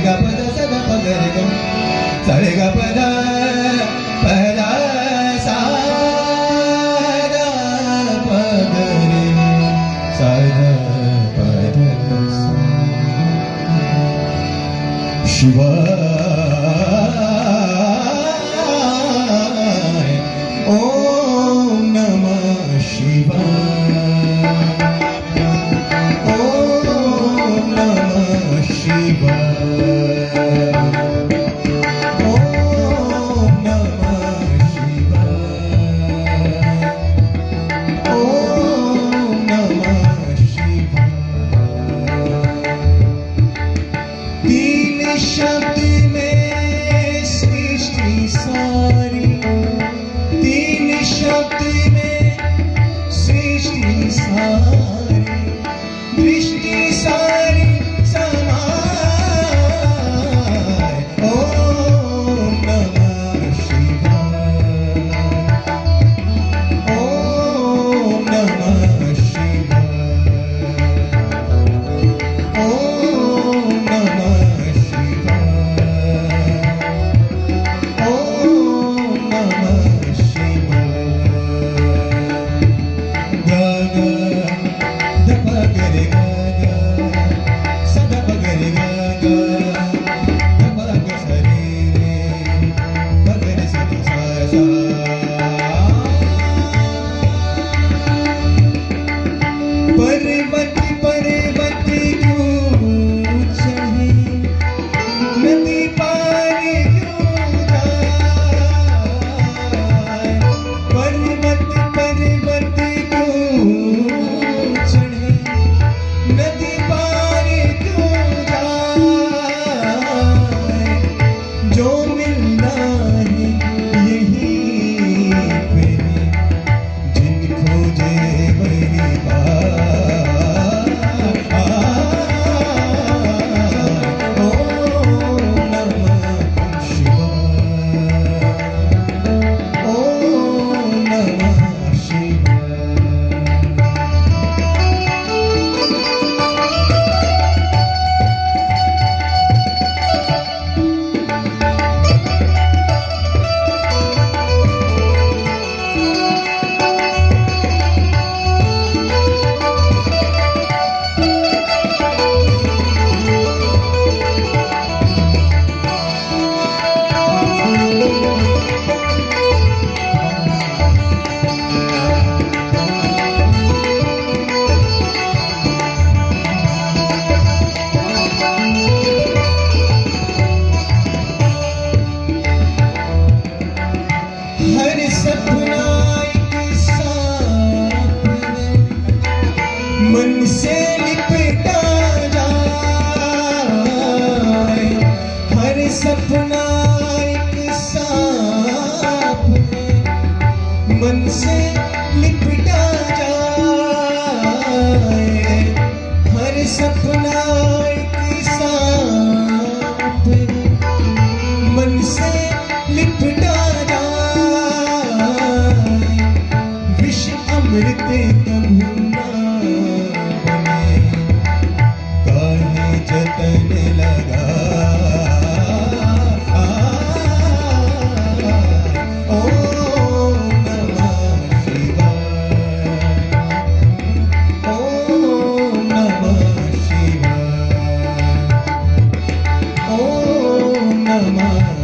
गा प ध स ध प ग रे ग सा रे गा प ध सा गा प ग रे सा ध प ध सा शिवाय ओम नमः शिवाय ओम नमः शिवाय ओम नमः शिवाय ओम नमः शिवाय तीन शब्द में सृष्टि सारी तीन शब्द में सृष्टि सारी दृष्टि सारी समाय ओम नमः शिवाय ओम नमः शिवाय ओम नमः शिवाय ओम नमः शिवाय ग ध प ग रे ग स ध प ग रे ग ध प ग स रे प ग रे स ध सा पर्वत पर्वत क्यों चढ़े नदी पार क्यों जाए पर्वत पर्वत क्यों चढ़े नदी पार क्यों जाए जो मिलना है यहीं पे जिन खोजे मेरी बात ओम नमः शिवाय ओम नमः शिवाय हर सपना एक सांप मन से लिपटा जाए हर सपना एक सांप मन से लिपटा जाए हर सपना एक सांप मन से लिपटा विष अमृत कभू ना बने काहे जतन लगा ओम नमः शिवाय ओम नमः शिवाय ओम नमः